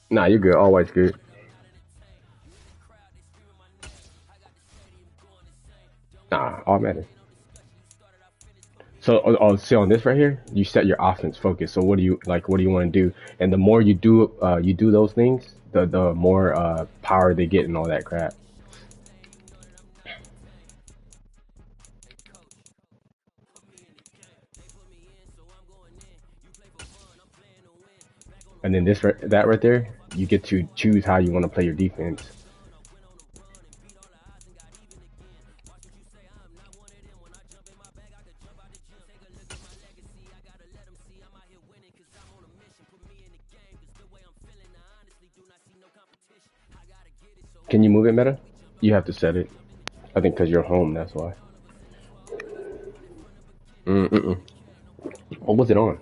Nah, you're good. Always good. Nah, all matters. So, see on this right here, you set your offense focus. So, what do you like? What do you want to do? And the more you do those things, the more power they get and all that crap. And then that right there, you get to choose how you want to play your defense. Can you move it, Meta? You have to set it. I think because you're home, that's why. Mm-mm. What was it on?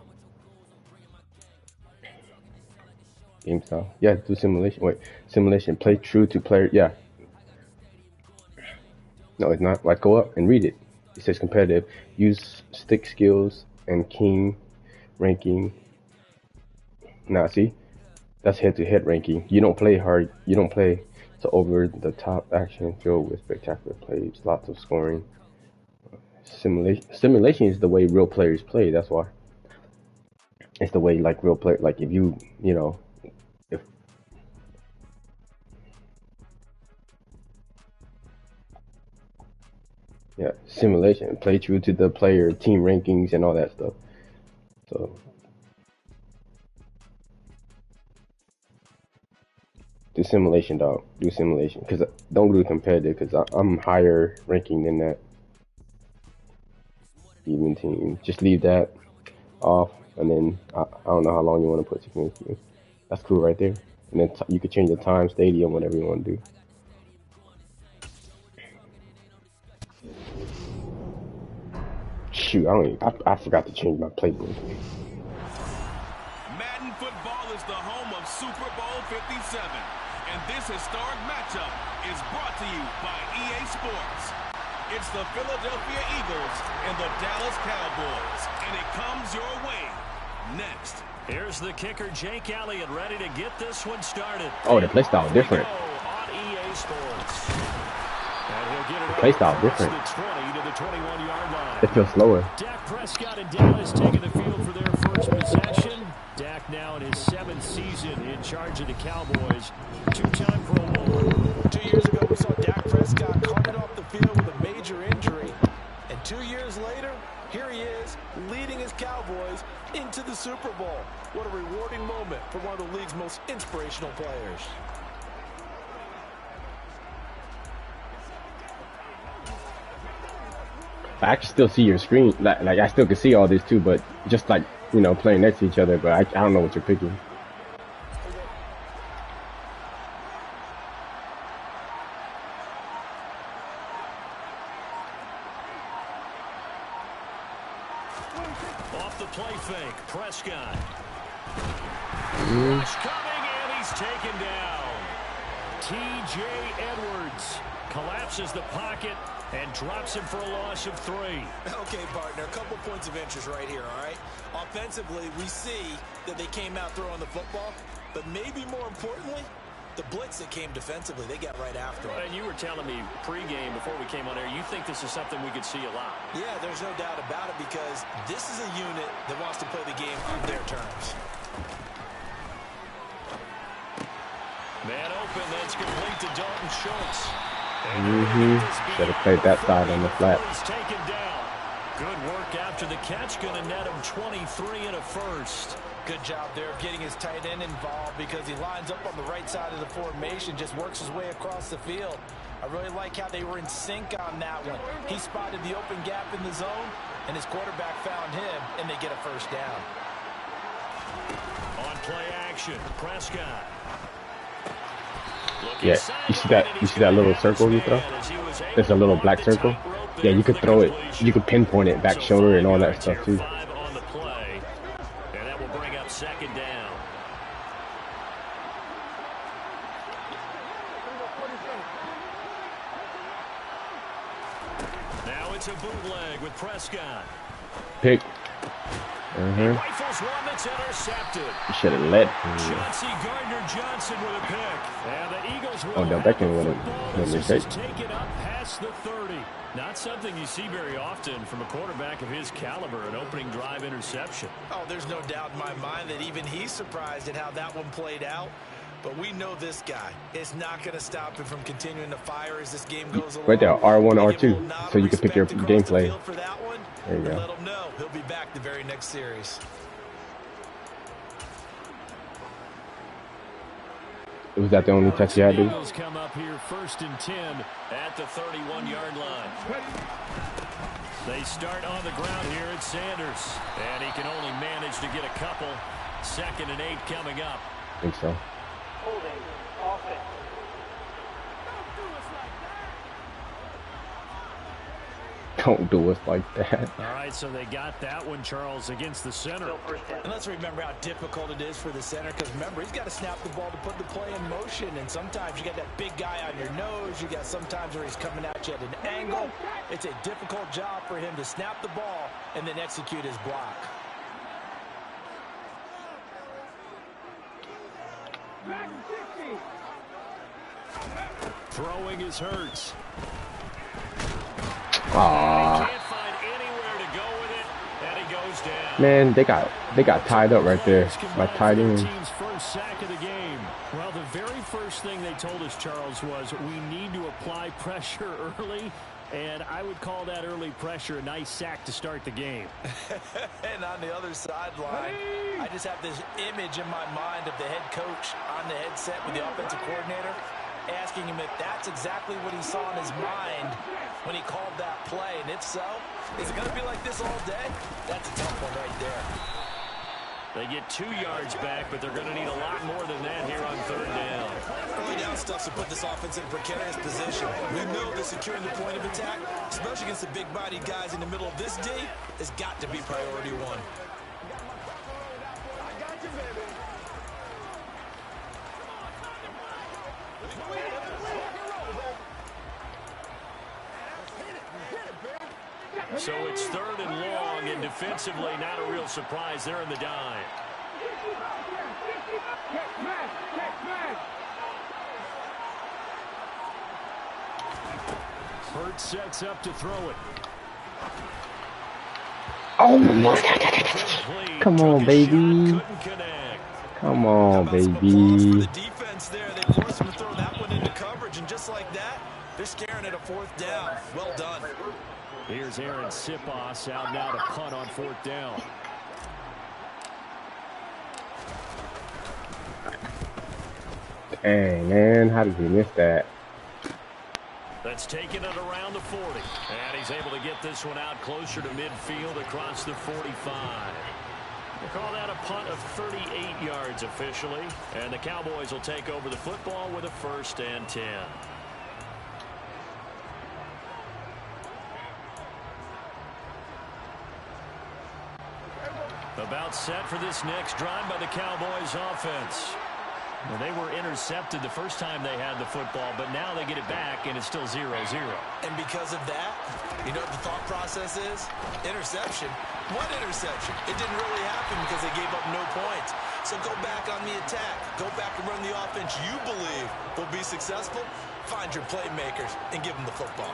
Game style. Yeah, do simulation. Wait, simulation. Play true to player. Yeah. No, it's not. Like, go up and read it. It says competitive. Use stick skills and king ranking. Nah, see? That's head-to-head ranking. You don't play hard. You don't play to over-the-top action filled with spectacular plays, lots of scoring. Simulation is the way real players play. That's why. It's the way like real play. Like if you know, if yeah, simulation. Play true to the player team rankings and all that stuff. So do simulation, dog. Do simulation. Cause don't do competitive. Cause I'm higher ranking than that. Even team. Just leave that off, and then I don't know how long you want to put security. That's cool right there. And then you could change the time, stadium, whatever you want to do. Shoot, I don't. Even, I forgot to change my playbook. Madden football is the home of Super Bowl 57, and this historic matchup is brought to you by EA Sports. It's the Philadelphia Eagles and the Dallas Cowboys, and it comes your way next. Here's the kicker, Jake Elliott, ready to get this one started. Oh, the play style different. On EA Sports. And he'll get it the play style different. The 20 to the 21-yard line. It feels slower. Dak Prescott and Dallas taking the field for their first possession. Dak now in his 7th season in charge of the Cowboys. Two-time Pro Bowler. 2 years ago, we saw Dak Prescott carted off the field with a major injury. And 2 years later, here he is, leading his Cowboys into the Super Bowl. What a rewarding moment for one of the league's most inspirational players. I can still see your screen. Like I still can see all this too, but just like, you know, playing next to each other, but I don't know what you're picking. Off the play fake, Prescott. Rush coming, and he's taken down. T.J. Edwards collapses the pocket and drops him for a loss of 3. Okay, partner, a couple points of interest right here, all right? Offensively, we see that they came out throwing the football, but maybe more importantly, the blitz that came defensively, they got right after him. And you were telling me pregame before we came on air, you think this is something we could see a lot. Yeah, there's no doubt about it because this is a unit that wants to play the game on their terms. Man open, that's complete to Dalton Schultz. Should have played that side on the flat. He's taken down. Good work after the catch, going to net him 23 and a first. Good job there of getting his tight end involved because he lines up on the right side of the formation, just works his way across the field. I really like how they were in sync on that one. He spotted the open gap in the zone, and his quarterback found him, and they get a first down. On play action, Prescott. Yeah, you see that little circle you throw? There's a little black circle. Yeah, you could throw it. You could pinpoint it, back shoulder, and all that stuff too. On the play, and that will bring up second down. Now it's a bootleg with Prescott. Pick. He rifles one that's intercepted. You should have let Chauncey Gardner-Johnson with a pick. And the Eagles will no, have that the can win football it. as this Win is it. taken up past the 30. Not something you see very often from a quarterback of his caliber, an opening drive interception. Oh, there's no doubt in my mind that even he's surprised at how that one played out. But we know this guy is not going to stop him from continuing to fire as this game goes along. Right there, R1, R2, so you can pick your gameplay. There you go. Let him know he'll be back the very next series. Was that the only touch you had, dude? Eagles come up here 1st and 10 at the 31-yard line. They start on the ground here at Sanders, and he can only manage to get a couple. 2nd and 8 coming up. I think so. Holding offense. Don't do us like that. All right, so they got that one, Charles, against the center. And let's remember how difficult it is for the center, because remember, he's got to snap the ball to put the play in motion, and sometimes you got that big guy on your nose. You got sometimes where he's coming at you at an angle. It's a difficult job for him to snap the ball and then execute his block. Throwing is Hurts. Aww. Can't find anywhere to go with it, and he goes down. Man, they got tied up right there. My tight end. Team's first sack of the game. Well, the very first thing they told us, Charles, was we need to apply pressure early, and I would call that early pressure a nice sack to start the game. And on the other sideline, I just have this image in my mind of the head coach on the headset with the offensive coordinator, asking him if that's exactly what he saw in his mind when he called that play. And if so, is it going to be like this all day? That's a tough one right there. They get 2 yards back, but they're going to need a lot more than that here on 3rd down. Early down stuff to put this offense in a precarious position. We know that securing the point of attack, especially against the big-bodied guys in the middle of this D, has got to be priority one. So it's 3rd and long, and defensively not a real surprise. They're in the dime. Hurts sets up to throw it. Oh my God. Come on, baby. Come on, baby. The defense there, they forced him to throw that one into coverage, and just like that, they're scaring at a 4th down. Well done. Here's Aaron Sipos out now to punt on 4th down. Dang, man, how did he miss that? That's taking it around the 40. And he's able to get this one out closer to midfield across the 45. We'll call that a punt of 38 yards officially. And the Cowboys will take over the football with a 1st and 10. About set for this next drive by the Cowboys offense. Well, they were intercepted the first time they had the football, but now they get it back, and it's still 0-0. And because of that, you know what the thought process is? Interception. What interception? It didn't really happen because they gave up no points. So go back on the attack. Go back and run the offense you believe will be successful. Find your playmakers and give them the football.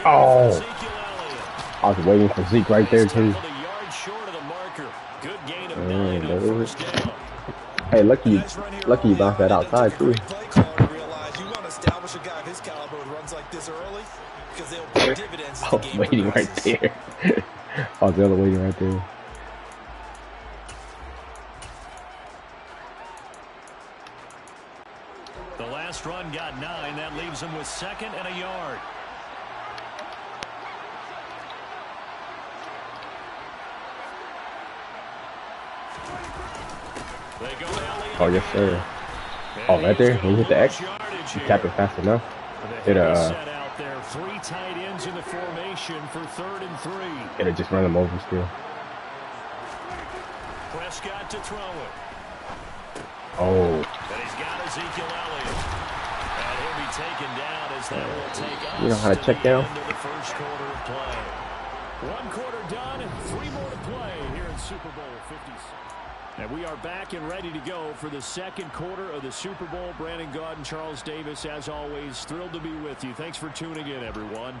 Oh, I was waiting for Zeke right there too. Hey, lucky you bounced that outside too. I was waiting right there. I was the other waiting right there. The last run got 9. That leaves him with 2nd and a yard. Oh, yes, sir. Oh, right there. When you hit the X, you tap it fast enough. It'll out there. 3 tight ends in the formation for 3rd and 3. It'll just run them over still. Prescott to throw it. Oh. And he's got Ezekiel Elliott. And he'll be taken down as that will take us You know how to check the down? end of the first quarter of play. One quarter done and 3 more to play here in Super Bowl 56. And we are back and ready to go for the second quarter of the Super Bowl. Brandon Gaud and Charles Davis, as always, thrilled to be with you. Thanks for tuning in, everyone.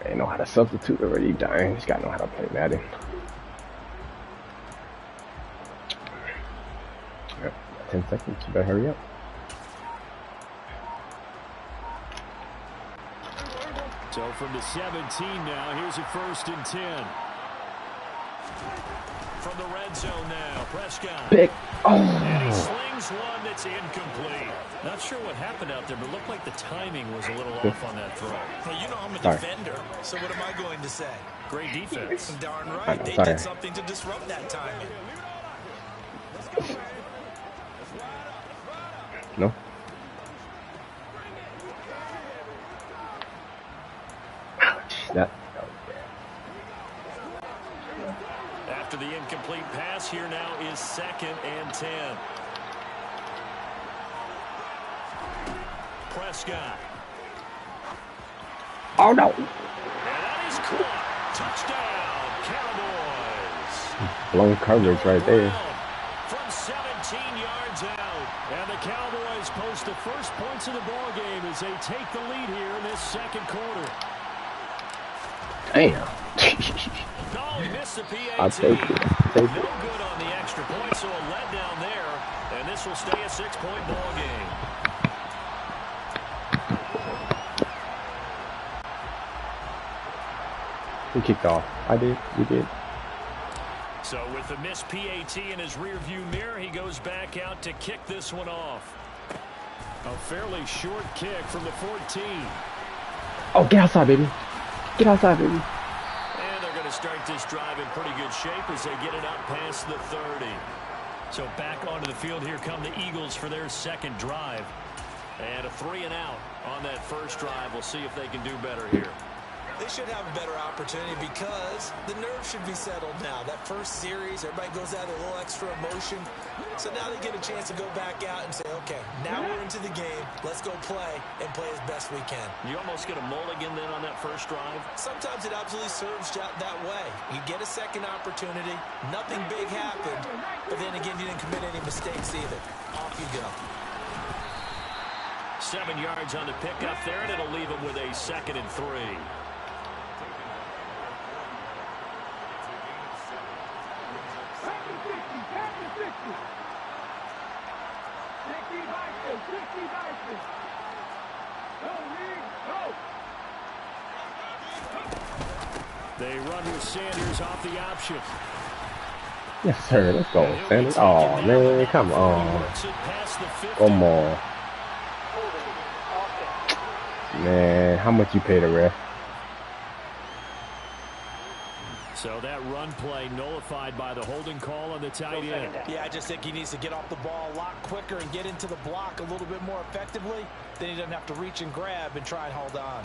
They know how to substitute already, dying. Just gotta know how to play Madden. Yep, 10 seconds. You better hurry up. So from the 17 now, here's a 1st and 10. From the red zone now, Prescott. Pick. Oh. And he slings one that's incomplete. Not sure what happened out there, but looked like the timing was a little off on that throw. Hey, you know I'm a Sorry. defender, so what am I going to say? Great defense. Darn I right. know, They sorry. did something to disrupt that timing. No. Ouch. That was bad. After the incomplete pass, here now is 2nd and 10. Prescott. Oh no. And that is caught. Touchdown, Cowboys. Blown coverage right there. From 17 yards out. And the Cowboys post the first points of the ball game as they take the lead here in this second quarter. Damn. No, he missed the PAT. I'll take it. No good on the extra point, so a letdown there. And this will stay a 6-point ball game. He kicked off. I did. You did. So with the missed PAT in his rearview mirror, he goes back out to kick this one off. A fairly short kick from the 14. Oh, get outside, baby. Get outside, baby. And they're going to start this drive in pretty good shape as they get it up past the 30. So back onto the field, here come the Eagles for their second drive. And a 3-and-out on that first drive. We'll see if they can do better here. They should have a better opportunity because the nerves should be settled now. That first series, everybody goes out with a little extra emotion. So now they get a chance to go back out and say, okay, now we're into the game. Let's go play and play as best we can. You almost get a mulligan then on that first drive. Sometimes it absolutely serves that way. You get a second opportunity. Nothing big happened. But then again, you didn't commit any mistakes either. Off you go. 7 yards on the pickup there, and it'll leave them with a 2nd and 3. They run with Sanders off the option. Yes, sir. Let's go, Sanders. Oh, man. Come on. Come on. Man, how much you pay the ref? So that run play nullified by the holding call on the tight end. Yeah, I just think he needs to get off the ball a lot quicker and get into the block a little bit more effectively. Then he doesn't have to reach and grab and try and hold on.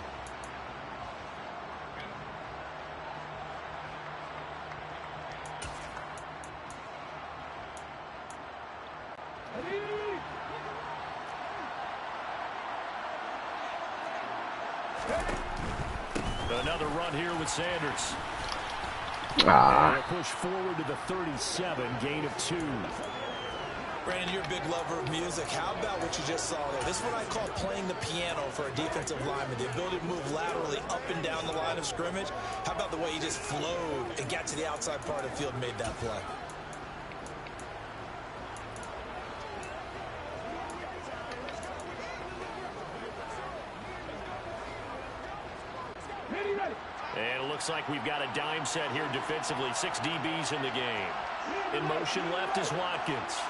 Another run here with Sanders. Ah. And a push forward to the 37, gain of 2. Brandon, you're a big lover of music. How about what you just saw there? This is what I call playing the piano for a defensive lineman. The ability to move laterally up and down the line of scrimmage. How about the way he just flowed and got to the outside part of the field and made that play? And it looks like we've got a dime set here defensively. 6 DBs in the game. In motion left is Watkins.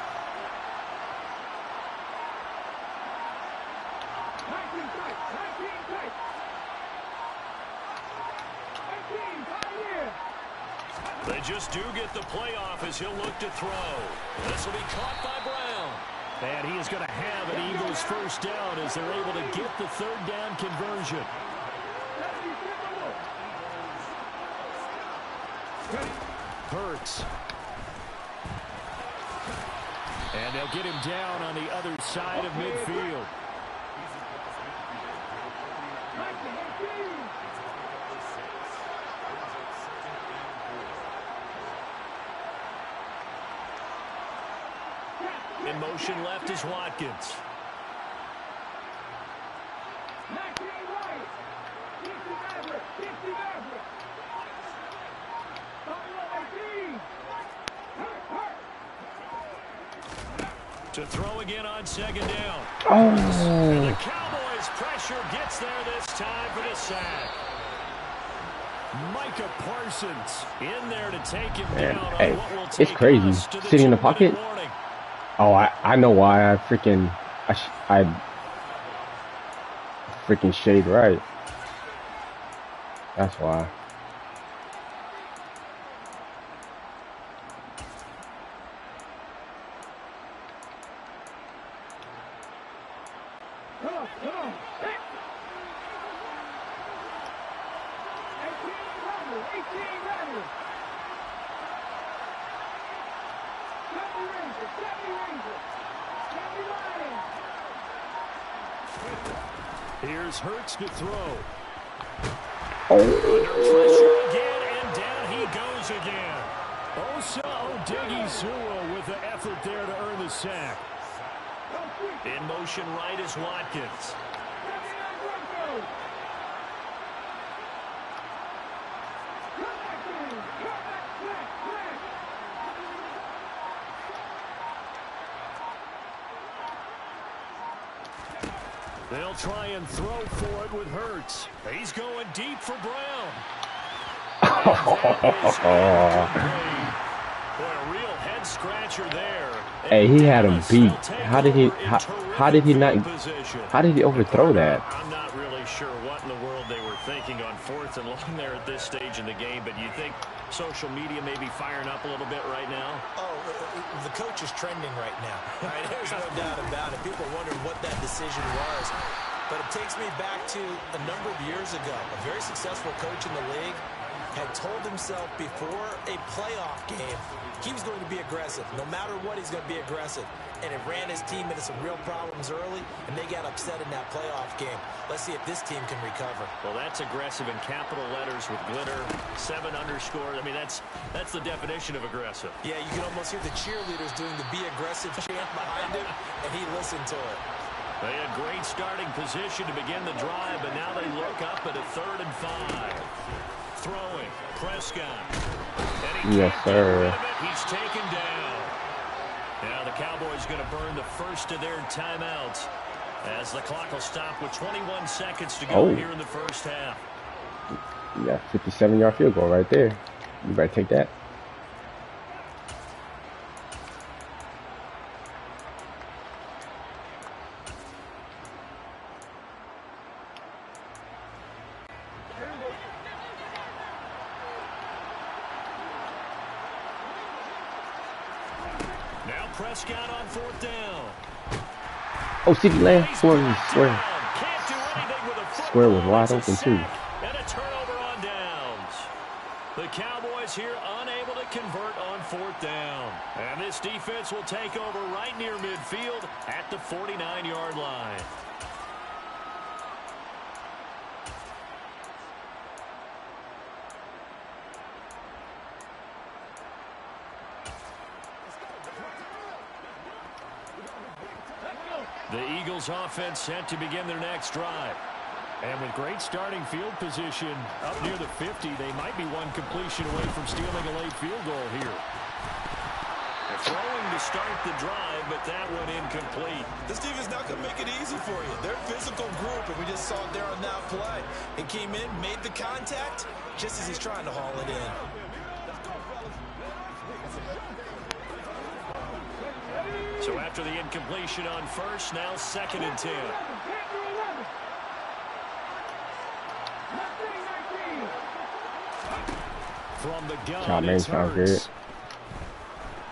They just do get the playoff as he'll look to throw. This will be caught by Brown. And he is going to have an Eagles first down as they're able to get the third down conversion. Hurts. And they'll get him down on the other side of midfield. In motion left is Watkins. To throw again on second down. And the Cowboys' pressure gets there this time for the sack. Micah Parsons in there to take him down on what will take it's crazy. Sitting in the pocket. Oh, I know why I freaking shade right. That's why. Here's Hurts to throw. Oh. Under pressure again, and down he goes again. Osa Odighizuwa with the effort there to earn the sack. In motion right is Watkins. They'll try and throw for it with Hurts. He's going deep for Brown. Boy, a real head scratcher there. Hey, he had him beat. How did he overthrow that? I'm not really sure what in the world they were thinking on 4th and long there at this stage in the game, but you think social media may be firing up a little bit right now? Oh, the coach is trending right now. Right? There's no doubt about it. People wondering what that decision was. But it takes me back to a number of years ago. A very successful coach in the league had told himself before a playoff game he was going to be aggressive. No matter what, he's going to be aggressive. And it ran his team into some real problems early, and they got upset in that playoff game. Let's see if this team can recover. Well, that's aggressive in capital letters with glitter, 7 underscores. I mean, that's the definition of aggressive. Yeah, you can almost hear the cheerleaders doing the be aggressive chant behind him, and he listened to it. They had great starting position to begin the drive, but now they look up at a 3rd and 5. Throwing, Prescott. Yes, sir. He's taken down. Now the Cowboys going to burn the first of their timeouts as the clock will stop with 21 seconds to go here in the first half. You got 57-yard field goal right there. You better take that. Prescott on 4th down. Oh, CeeDee Lamb square was wide open too. And a turnover on downs. The Cowboys here unable to convert on 4th down. And this defense will take over right near midfield at the 49-yard line. The Eagles offense set to begin their next drive. And with great starting field position up near the 50, they might be one completion away from stealing a late field goal here. They're throwing to start the drive, but that one incomplete. This team is not going to make it easy for you. They're a physical group, and we just saw it there on that play. It came in, made the contact, just as he's trying to haul it in. So after the incompletion on first, now 2nd and 10. From the gun, it's Hurts.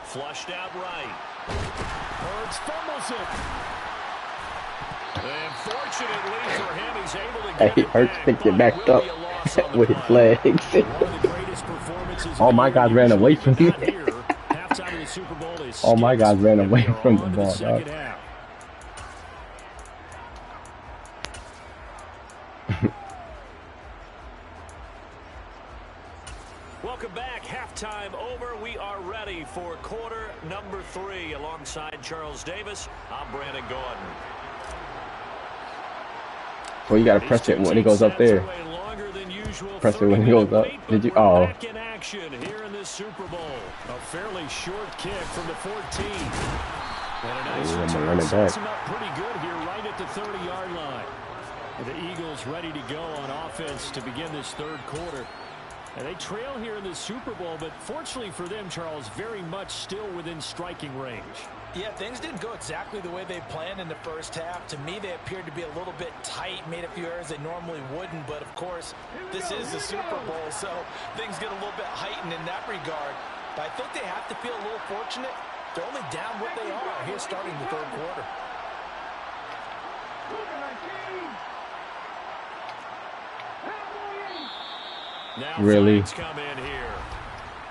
Flushed out right. Hurts fumbles it. And fortunately for him, he's able to get Hey, it Hurts back. picked it But back it will up be a loss on the with his play. legs. One of the greatest performances All of the my year guys ran away usually, from but not me. here. Halftime of the Super Bowl is All my sticks, guys ran and we away are from the on to ball, second dog. half. Welcome back. Halftime over. We are ready for quarter number 3. Alongside Charles Davis, I'm Brandon Gordon. So you gotta press it when it goes up there. Press it when it goes up. Did you? Oh. Back in action here in this Super Bowl. A fairly short kick from the 14. And a nice return sets him up pretty good here right at the 30-yard line. The Eagles ready to go on offense to begin this third quarter. And they trail here in the Super Bowl, but fortunately for them, Charles, very much still within striking range. Yeah, things didn't go exactly the way they planned in the first half. To me, they appeared to be a little bit tight, made a few errors they normally wouldn't. But, of course, this is the Super Bowl, so things get a little bit heightened in that regard. But I think they have to feel a little fortunate. They're only down what they are here starting the third quarter. Now really? flags come in here.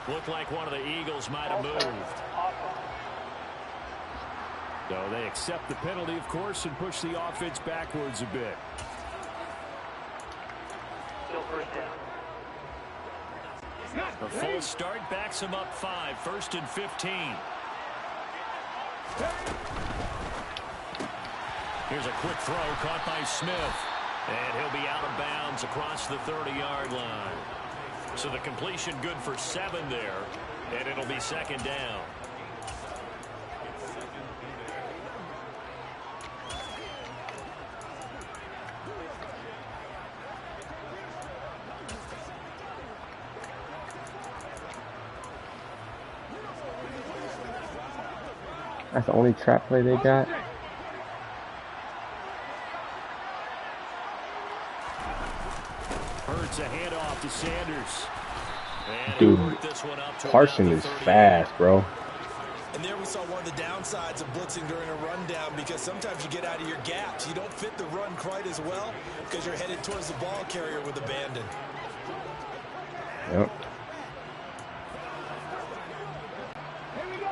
Looked like one of the Eagles might have moved. So they accept the penalty, of course, and push the offense backwards a bit. Still first down. A full start backs him up 5. 1st and 15. Here's a quick throw caught by Smith. And he'll be out of bounds across the 30-yard line. So the completion good for 7 there. And it'll be second down. That's the only trap play they got. Hurts a handoff to Sanders. And Dude, this one up to Parson is fast, bro. And there we saw one of the downsides of blitzing during a rundown, because sometimes you get out of your gaps. You don't fit the run quite as well because you're headed towards the ball carrier with abandon. Yep.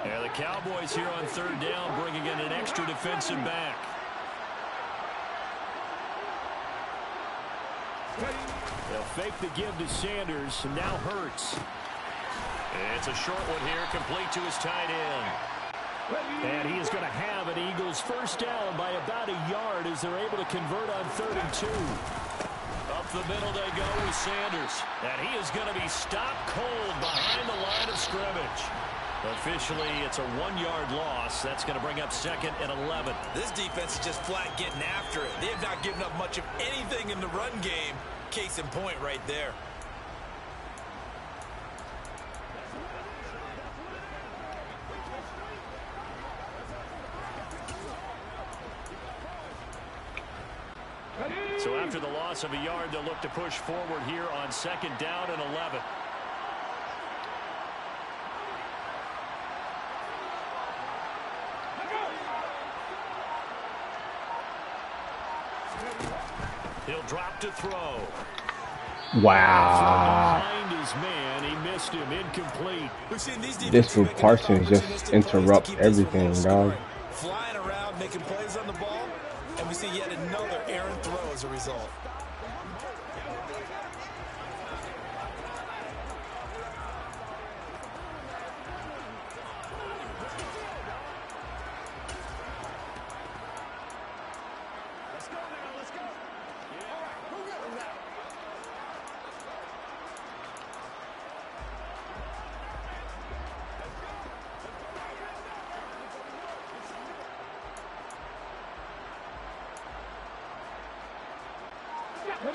Yeah, the Cowboys here on 3rd down bringing in an extra defensive back. They'll fake the give to Sanders, and now Hurts. It's a short one here, complete to his tight end. And he is going to have an Eagles first down by about a yard as they're able to convert on 3rd and 2. Up the middle they go with Sanders. And he is going to be stopped cold behind the line of scrimmage. Officially, it's a 1-yard loss. That's going to bring up 2nd and 11. This defense is just flat getting after it. They have not given up much of anything in the run game. Case in point right there. So after the loss of a yard, they'll look to push forward here on 2nd down and 11. He'll drop to throw. Wow. Behind his man, he missed him, incomplete. This with Parsons just interrupt everything, dog. Flying around, making plays on the ball, and we see yet another errant throw as a result.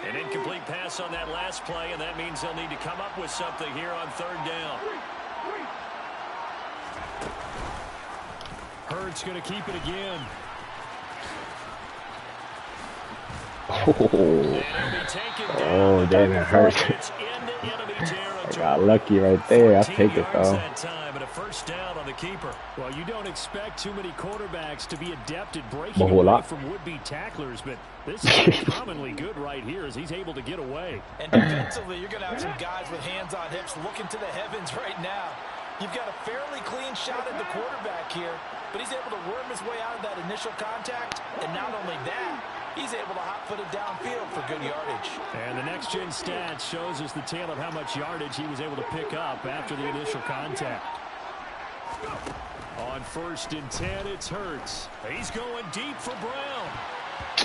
An incomplete pass on that last play, and that means they'll need to come up with something here on 3rd down. Hurts going to keep it again. Oh, damn, it hurts. It's into enemy territory. Got lucky right there. I'll take it, though. That time and a first down on the keeper. Well, you don't expect too many quarterbacks to be adept at breaking away from would-be tacklers, but this is commonly good right here as he's able to get away. And defensively, you're going to have some guys with hands on hips looking to the heavens right now. You've got a fairly clean shot at the quarterback here, but he's able to worm his way out of that initial contact, and not only that, he's able to hot-foot it downfield for good yardage. And the next-gen stats shows us the tale of how much yardage he was able to pick up after the initial contact. On 1st and 10, it's Hurts. He's going deep for Brown.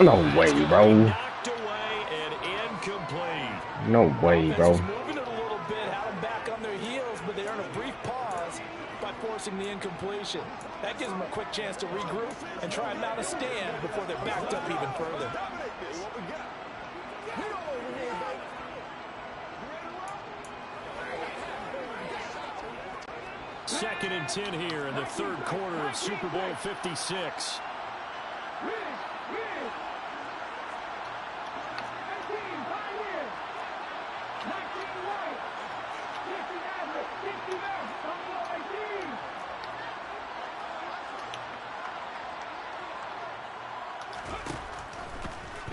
No way, bro. Knocked away and incomplete. No way, bro. Moving it a little bit, had them back on their heels, but they earn a brief pause by forcing the incompletion. That gives them a quick chance to regroup and try and mount a stand before they're backed up even further. Second and 10 here in the 3rd quarter of Super Bowl 56.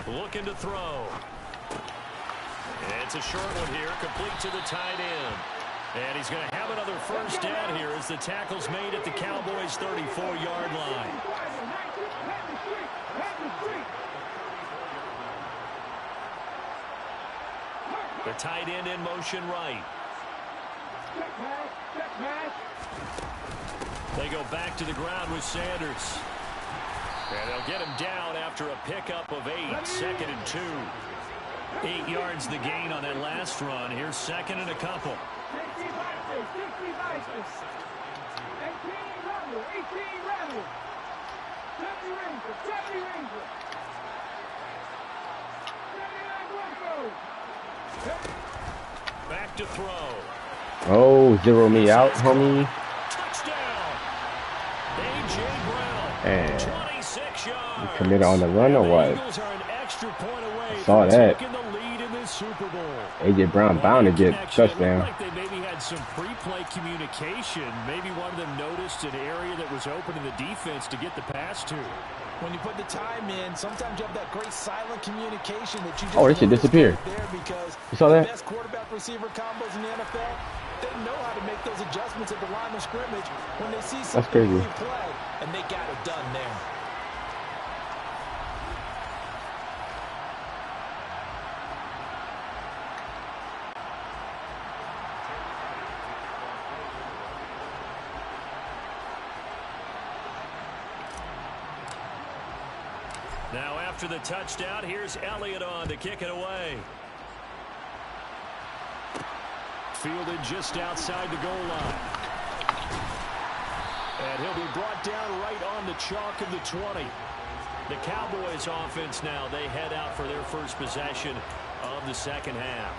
Looking to throw. It's a short one here, complete to the tight end. And he's going to have another first down here as the tackle's made at the Cowboys' 34-yard line. The tight end in motion right. They go back to the ground with Sanders. And they'll get him down after a pickup of 8, 2nd and 2. 8 yards the gain on that last run. Here's 2nd and a couple. Back to throw. Oh, zero me out, homie. Touchdown. A.J. Brown. And 26 yards. committed on the run or what? Eagles are an extra point away I saw from that. taking the lead in this Super Bowl. A.J. Brown bound to get touchdown. Like they maybe had some pre-play communication. Maybe one of them noticed an area that was open in the defense to get the pass to. When you put the time in, sometimes you have that great silent communication that you just Oh, this shit disappeared. there because You saw the that? best quarterback receiver combos in the NFL, they know how to make those adjustments at the line of scrimmage when they see something crazy. play, and they got it done there. Now after the touchdown, here's Elliott on to kick it away. Fielded just outside the goal line. And he'll be brought down right on the chalk of the 20. The Cowboys offense now, they head out for their first possession of the 2nd half.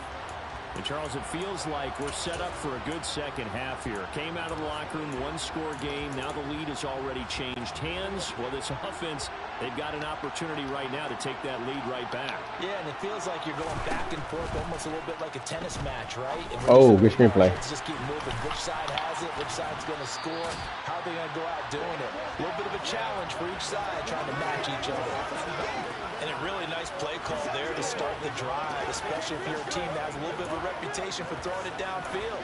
And Charles, it feels like we're set up for a good 2nd half here. Came out of the locker room, 1-score game. Now the lead has already changed hands. Well, this offense, they've got an opportunity right now to take that lead right back. Yeah, and it feels like you're going back and forth almost a little bit like a tennis match, right? Oh, good screenplay. Just keep moving. Which side has it? Which side's going to score? How are they going to go out doing it? A little bit of a challenge for each side trying to match each other. And a really nice play call there to start the drive, especially if you're a team that has a little bit of a reputation for throwing it downfield.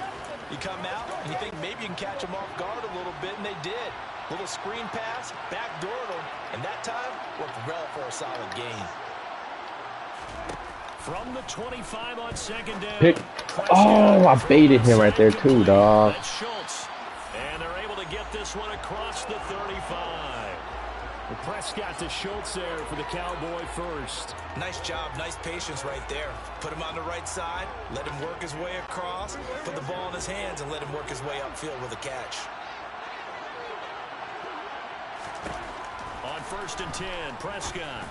You come out and you think maybe you can catch them off guard a little bit, and they did. Little screen pass, backdoored them, and that time worked well for a solid gain. From the 25 on 2nd down. Pick. Oh, I baited him right there too, dog. That's Schultz. And they're able to get this one across the 35. The Prescott to Schultz there for the Cowboy first. Nice job, nice patience right there. Put him on the right side, let him work his way across, put the ball in his hands, and let him work his way upfield with a catch. On 1st and 10, Prescott.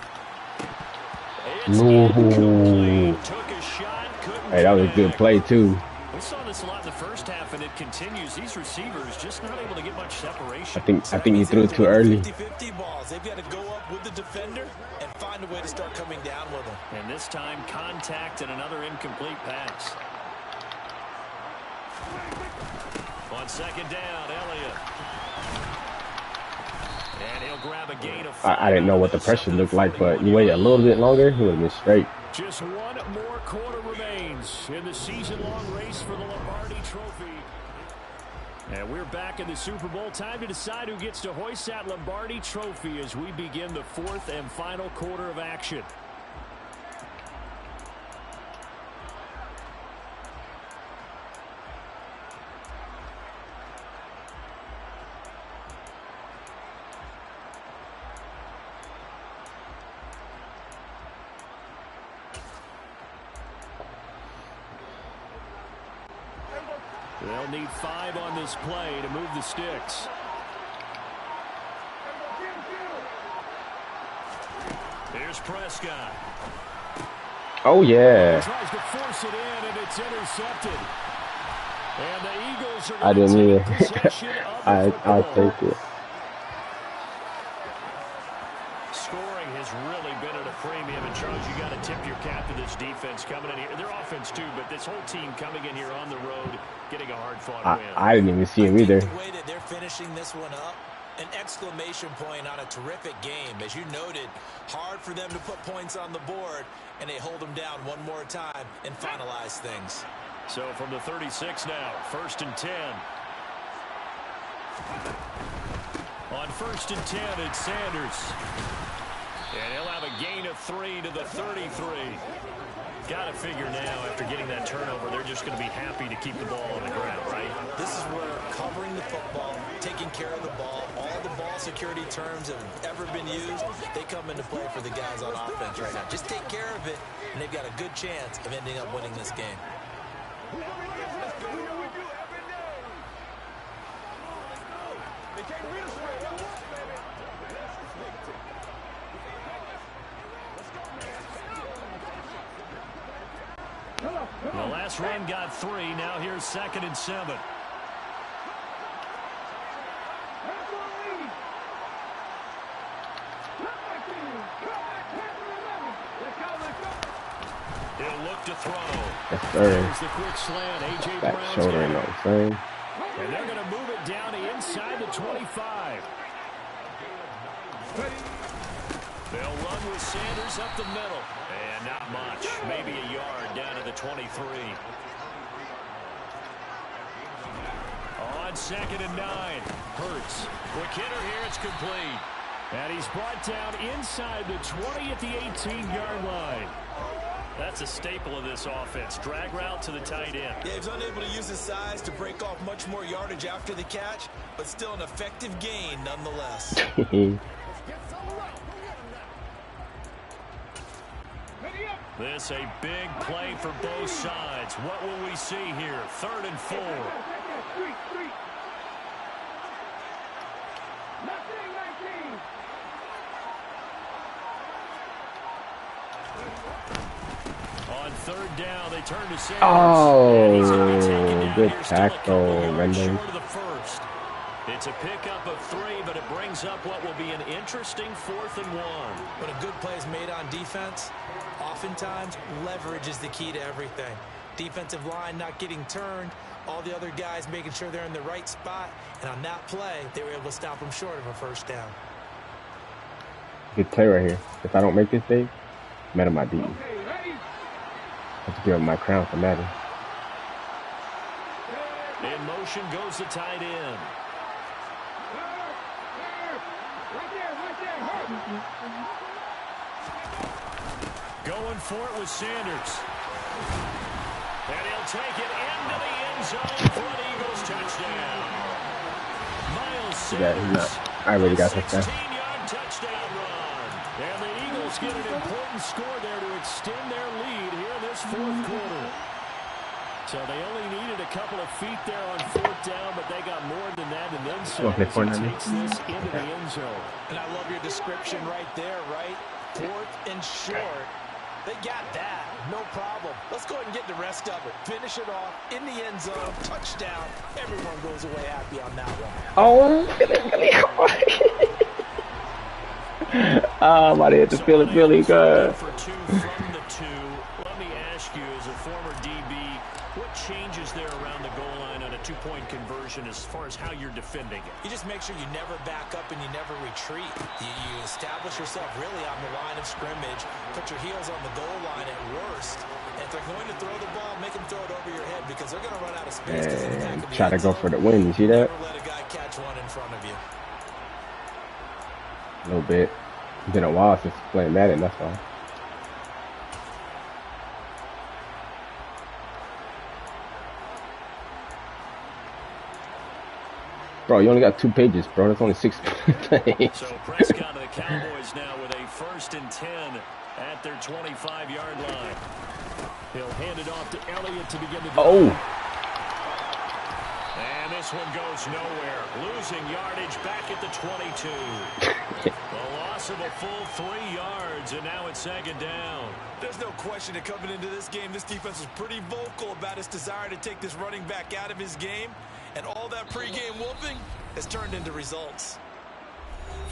Ooh. Took a shot, couldn't Hey, that was a good play too. We saw this a lot in the first half, and it continues. These receivers just not able to get much separation. I think he threw it too early. 50-50 balls. They've got to go up with the defender and find a way to start coming down with them. And this time, contact and another incomplete pass. On second down, Elliott. And he'll grab a gain of I didn't know what the pressure looked like, but you wait a little bit longer, he would have been straight. Just one more quarter remains in the season-long race for the Lombardi Trophy. And we're back in the Super Bowl. Time to decide who gets to hoist that Lombardi Trophy as we begin the fourth and final quarter of action. They'll need 5 on this play to move the sticks. Here's Prescott. Oh yeah. Tries to force it in, and it's intercepted. And the Eagles are I didn't going either. to take possession of the I'll football. take it. Scoring has really been at a premium, and Charles, you got to tip your cap to this defense coming in here. Their offense too, but this whole team coming in here on the road, getting a hard-fought win. I didn't even see him either. The way that they're finishing this one up, an exclamation point on a terrific game. As you noted, hard for them to put points on the board, and they hold them down one more time and finalize things. So from the 36 now, 1st and 10. On 1st and 10, it's Sanders. And he'll have a gain of 3 to the 33. Got to figure now, after getting that turnover, they're just going to be happy to keep the ball on the ground, right? This is where covering the football, taking care of the ball, all the ball security terms have ever been used, they come into play for the guys on offense right now. Just take care of it, and they've got a good chance of ending up winning this game. The last run got 3. Now here's 2nd and 7. He'll look to throw. Yes, sir. There's the quick slant. A.J. Back Brown's shoulder, you got know it. what I'm saying? And they're going to move it down to inside the 25. They'll run with Sanders up the middle. And not much. Maybe a yard down to the 23. On 2nd and 9. Hurts. Quick hitter here. It's complete. And he's brought down inside the 20 at the 18-yard line. That's a staple of this offense. Drag route to the tight end. Yeah, he's unable to use his size to break off much more yardage after the catch, but still an effective gain nonetheless. This a big play for both sides. What will we see here? 3rd and 4. On 3rd down, they turn to Sanders. And he's gonna be taken down good here, still a couple tackle, yards Rendon. short of the first. It's a pickup of 3, but it brings up what will be an interesting 4th and 1. When a good play is made on defense, oftentimes leverage is the key to everything. Defensive line not getting turned, all the other guys making sure they're in the right spot, and on that play, they were able to stop them short of a 1st down. Good play right here. If I don't make this day, Madden might beat me. I have to give up my crown for Madden. In motion goes the tight end. Going for it with Sanders. And he'll take it into the end zone for an Eagles touchdown. Miles Sanders. I already got touchdown. 16-yard touchdown run. And the Eagles get an important score there to extend their lead here in this 4th quarter. So they only needed a couple of feet there on 4th down, but they got more than that and then some. Play Fortnite. Takes this into the end zone. And I love your description right there, right? 4th and short. They got that. No problem. Let's go ahead and get the rest of it. Finish it off in the end zone. Touchdown. Everyone goes away happy on that one. Oh, I'm about to hit the Philly good. For 2 from the 2. Let me ask you, as a former DB, what changes there around the goal line far as how you're defending it. You just make sure you never back up and you never retreat. You establish yourself really on the line of scrimmage, put your heels on the goal line at worst. And if they're going to throw the ball, make them throw it over your head because they're going to run out of space. And try to go for the win. You see that? Never let a guy catch one in front of you. A little bit. It's been a while since playing Madden, that's why. Bro, you only got 2 pages, bro. That's only 6 pages. So Prescott of the Cowboys now with a 1st and 10 at their 25-yard line. He'll hand it off to Elliott to begin the drive. Oh! And this one goes nowhere. Losing yardage back at the 22. A loss of a full 3 yards, and now it's 2nd down. There's no question that coming into this game, this defense was pretty vocal about its desire to take this running back out of his game. And all that pregame whooping has turned into results.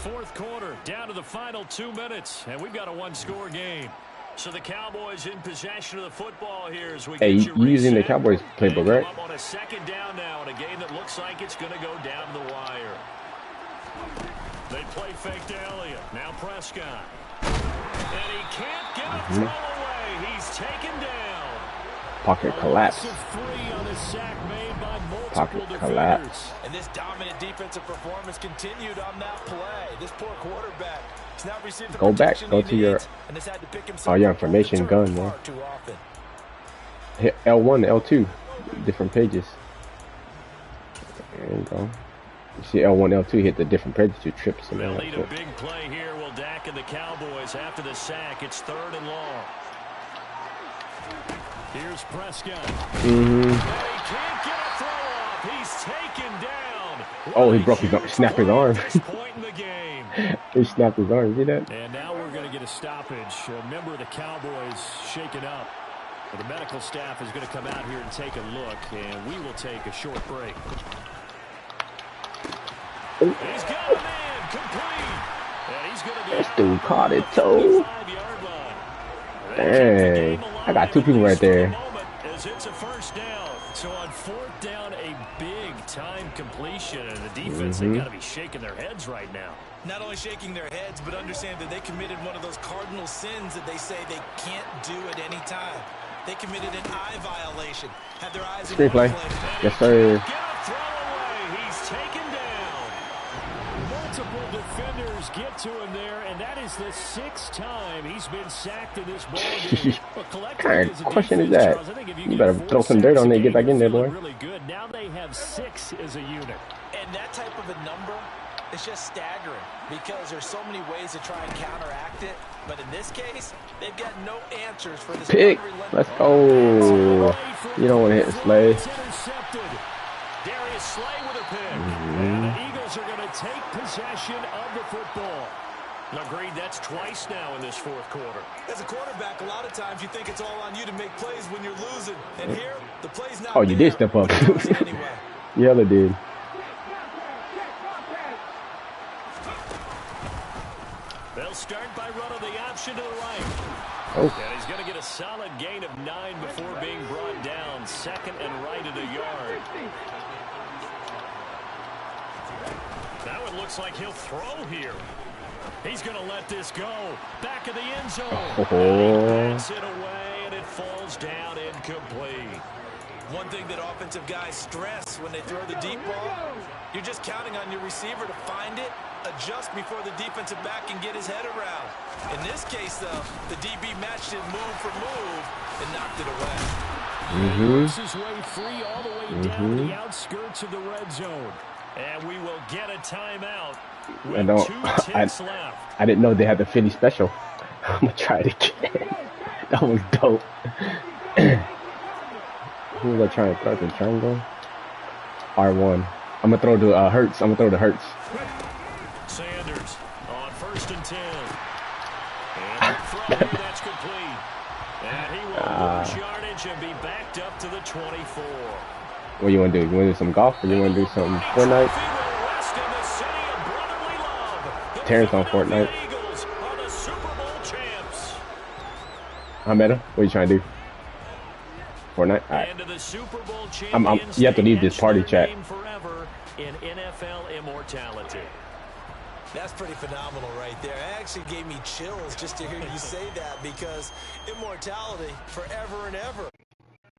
4th quarter, down to the final 2 minutes, and we've got a 1-score game. So the Cowboys in possession of the football here as we Hey, get you using the Cowboys playbook, right? Up on a 2nd down now in a game that looks like it's going to go down the wire. They play fake to Elliott. Now Prescott. And he can't get a throw away. He's taken down. Pocket collapse. Pocket collapse. And this dominant defensive performance continued on that play. This poor quarterback. He's not received the Go back. protection Go he to your needs, and has had to pick himself your up off the information turf gun, man. far too often. Hit L1, L2. Different pages. There you go. You see L1, L2 hit the different pages. You trip some. They'll need a big play here. Will Dak and the Cowboys after the sack. It's 3rd and long. Here's Prescott. And he can't get a throw off. He's taken down. Oh, he broke his arm. Snapped his arm. At this point in the game. He snapped his arm. See that? And now we're going to get a stoppage. A member of the Cowboys shaken up. The medical staff is going to come out here and take a look, and we will take a short break. He's got him in, complete. And he's going to be This dude caught it, too. Dang. I got 2 people right there. As it's a 1st down. So on 4th down, a big-time completion, and the defense, they've got to be shaking their heads right now. Not only shaking their heads, but understand that they committed one of those cardinal sins that they say they can't do at any time. They committed an eye violation. Had their eyes in Screenplay. Yes, sir. Get a throw away. He's taken down. Multiple defenders get to him there, and that is the 6th time he's been sacked in this ballgame. What kind of question is that? You better throw some dirt on there and get back in there, boy. Really good. Now they have 6 as a unit. And that type of a number is just staggering because there's so many ways to try and counteract it. But in this case, they've got no answers for this. Pick. Let's go. You don't want to hit Slay. Darius Slay with a pick. And the Eagles are going to take possession of the football. Agreed, that's twice now in this 4th quarter. As a quarterback, a lot of times you think it's all on you to make plays when you're losing. And here, the play's not. Oh, you did step up. Anyway. Yeah, they did. They'll start by running the option to the right. Oh. And he's going to get a solid gain of 9 before being brought down. 2nd and right at a yard. Now it looks like he'll throw here. He's going to let this go. Back of the end zone. Oh. Pass it away, and it falls down incomplete. One thing that offensive guys stress when they throw the deep ball, you're just counting on your receiver to find it, adjust before the defensive back can get his head around. In this case, though, the DB matched it move for move and knocked it away. He works his way free all the way down the outskirts of the red zone. And we will get a timeout with 2 ticks left. I didn't know they had the Philly special. I'm going to try it again. That was dope. Who was I trying to throw? The triangle? R1. I'm going to throw to Hurts. I'm going to throw to Hurts. Sanders on 1st and 10. And throw, that's complete. And he will lose yardage and be backed up to the 24. What you want to do? You want to do some golf or you want to do some Fortnite? Terrence on Fortnite. I met him. What are you trying to do? Fortnite? Alright. You have to leave this party chat. in NFL immortality. That's pretty phenomenal right there. It actually gave me chills just to hear you say that, because immortality forever and ever.